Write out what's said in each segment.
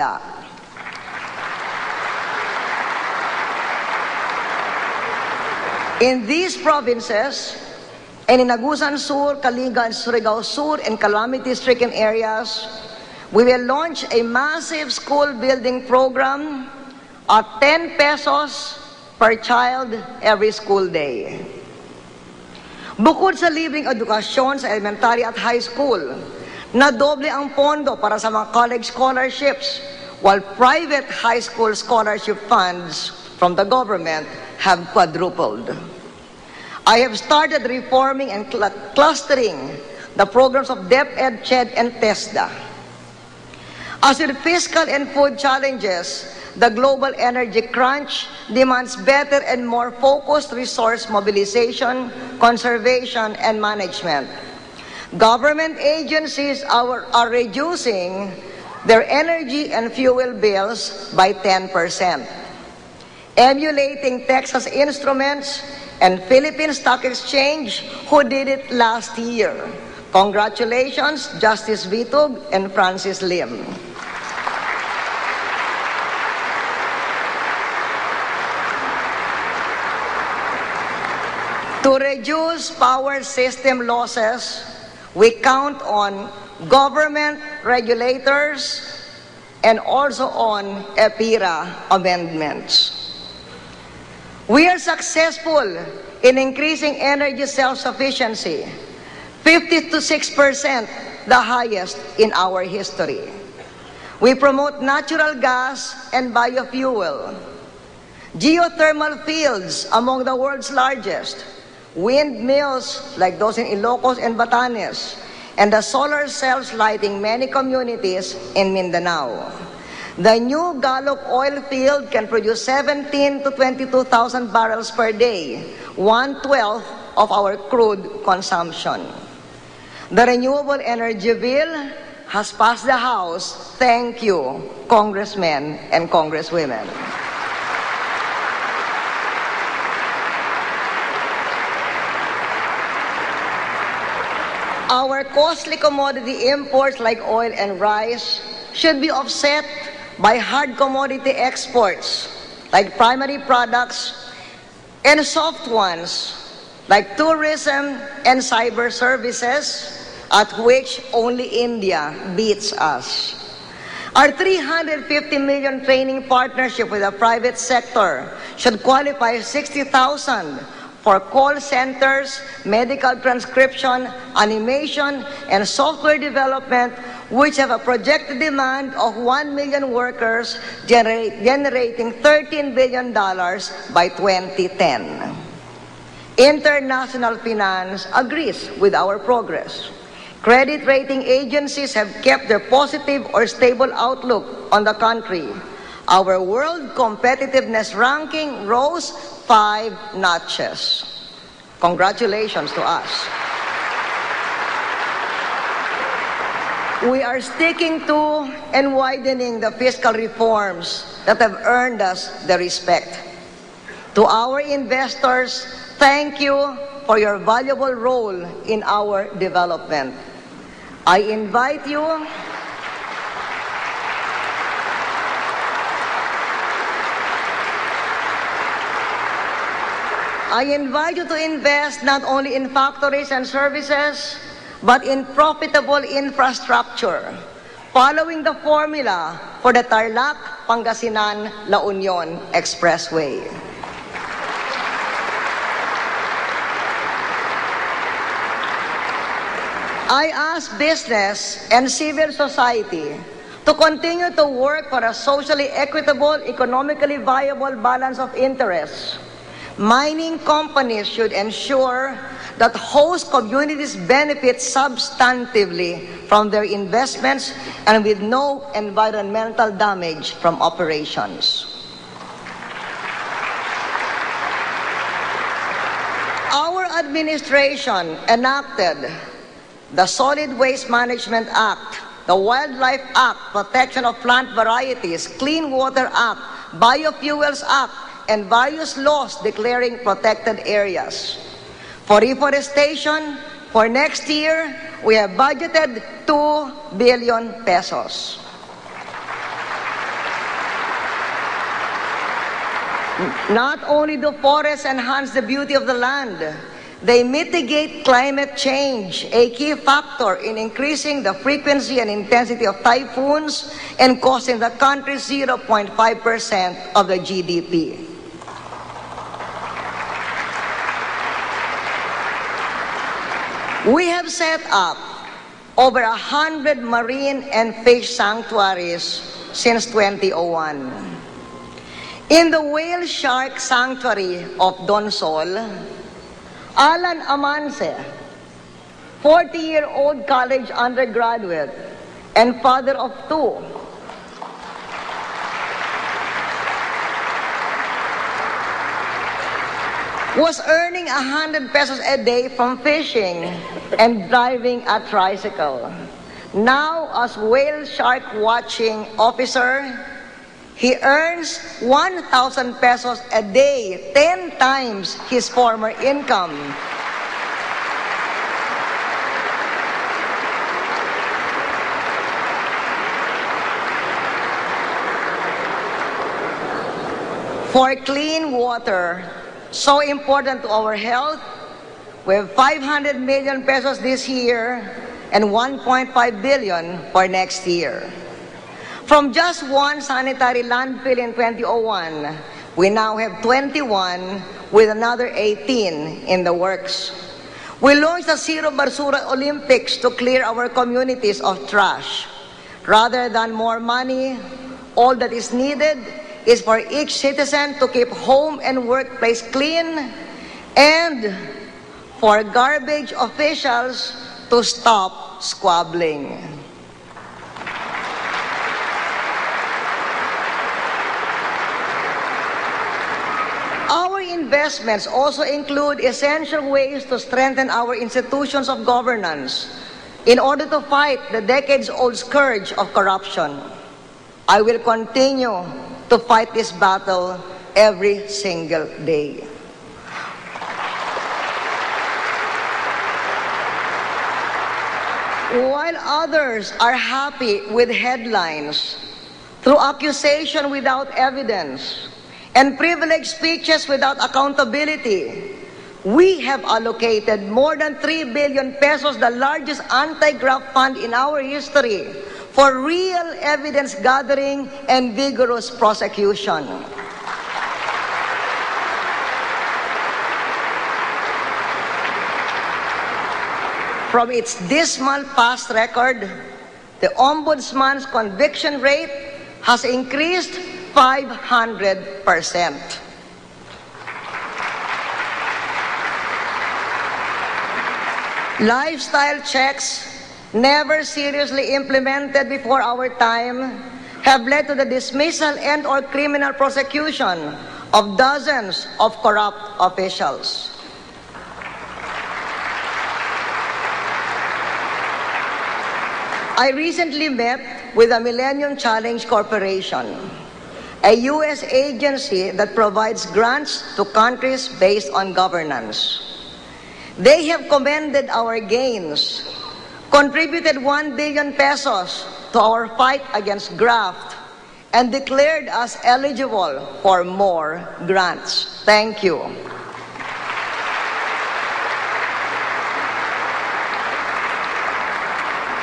TESDA. In these provinces, and in Agusan Sur, Caligan, Surigao Sur, and calamity-stricken areas, we will launch a massive school building program at 10 pesos per child every school day. Bukod sa libreng edukasyon sa elementary at high school, nadoble ang pondo para sa mga college scholarships, while private high school scholarship funds from the government have quadrupled. I have started reforming and clustering the programs of DepEd, CHED, and TESDA. As with fiscal and food challenges, the global energy crunch demands better and more focused resource mobilization, conservation, and management. Government agencies are reducing their energy and fuel bills by 10%. Emulating Texas Instruments and Philippine Stock Exchange, who did it last year. Congratulations, Justice Vitug and Francis Lim. To reduce power system losses, we count on government regulators and also on EPIRA amendments. We are successful in increasing energy self-sufficiency, 56%, the highest in our history. We promote natural gas and biofuel, geothermal fields among the world's largest, windmills like those in Ilocos and Batanes, and the solar cells lighting many communities in Mindanao. The new Gallup oil field can produce 17 to 22,000 barrels per day, 1/12 of our crude consumption. The renewable energy bill has passed the House. Thank you, congressmen and congresswomen. Our costly commodity imports like oil and rice should be offset by hard commodity exports like primary products and soft ones like tourism and cyber services, at which only India beats us. Our 350 million training partnership with the private sector should qualify 60,000 for call centers, medical transcription, animation, and software development, which have a projected demand of 1 million workers, generating $13 billion by 2010. International finance agrees with our progress. Credit rating agencies have kept their positive or stable outlook on the country. Our world competitiveness ranking rose 5 notches. Congratulations to us. We are sticking to and widening the fiscal reforms that have earned us the respect. To our investors, thank you for your valuable role in our development. I invite you to invest not only in factories and services, but in profitable infrastructure, following the formula for the Tarlac-Pangasinan-La Union Expressway. I ask business and civil society to continue to work for a socially equitable, economically viable balance of interests. Mining companies should ensure that host communities benefit substantively from their investments and with no environmental damage from operations. Our administration enacted the Solid Waste Management Act, the Wildlife Act, Protection of Plant Varieties, Clean Water Act, Biofuels Act, and various laws declaring protected areas. For reforestation, for next year, we have budgeted 2 billion pesos. Not only do forests enhance the beauty of the land, they mitigate climate change, a key factor in increasing the frequency and intensity of typhoons and costing the country 0.5% of the GDP. We have set up over 100 marine and fish sanctuaries since 2001. In the whale shark sanctuary of Donsol, Alan Amance, 40-year-old college undergraduate and father of two, was earning 100 pesos a day from fishing and driving a tricycle. Now, as whale shark watching officer, he earns 1,000 pesos a day, 10 times his former income. For clean water, so important to our health, we have 500 million pesos this year and 1.5 billion for next year. From just one sanitary landfill in 2001, we now have 21 with another 18 in the works. We launched the Zero Basura Olympics to clear our communities of trash. Rather than more money, all that is needed is for each citizen to keep home and workplace clean and for garbage officials to stop squabbling. Our investments also include essential ways to strengthen our institutions of governance in order to fight the decades-old scourge of corruption. I will continue to fight this battle every single day. While others are happy with headlines, through accusation without evidence, and privileged speeches without accountability, we have allocated more than 3 billion pesos, the largest anti-graft fund in our history, for real evidence gathering and vigorous prosecution. From its dismal past record, the Ombudsman's conviction rate has increased 500%. Lifestyle checks, never seriously implemented before our time, have led to the dismissal and/or criminal prosecution of dozens of corrupt officials. I recently met with the Millennium Challenge Corporation, a U.S. agency that provides grants to countries based on governance. They have commended our gains, contributed 1 billion pesos to our fight against graft, and declared us eligible for more grants. Thank you.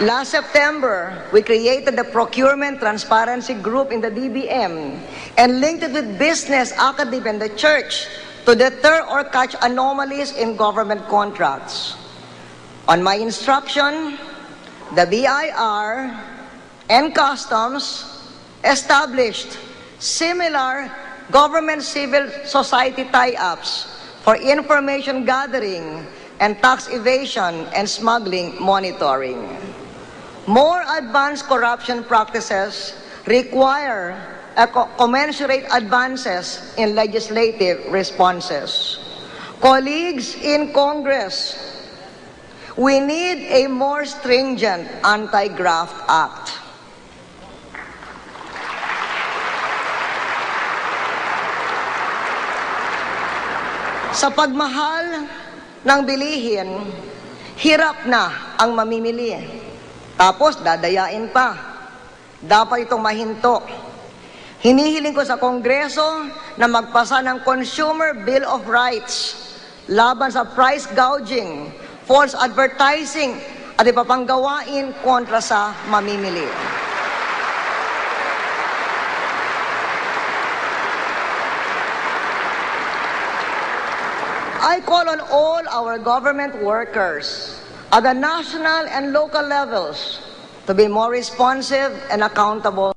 Last September, we created the Procurement Transparency Group in the DBM and linked it with business, academia, and the church to deter or catch anomalies in government contracts. On my instruction, the BIR and Customs established similar government civil society tie-ups for information gathering and tax evasion and smuggling monitoring. More advanced corruption practices require commensurate advances in legislative responses. Colleagues in Congress, we need a more stringent Anti-Graft Act. Sa pagmahal ng bilihin, hirap na ang mamimili. Tapos dadayain pa. Dapat itong mahinto. Hinihiling ko sa Kongreso na magpasa ng Consumer Bill of Rights laban sa price gouging, false advertising at iba pang gawain kontra sa mamimili. I call on all our government workers at the national and local levels to be more responsive and accountable.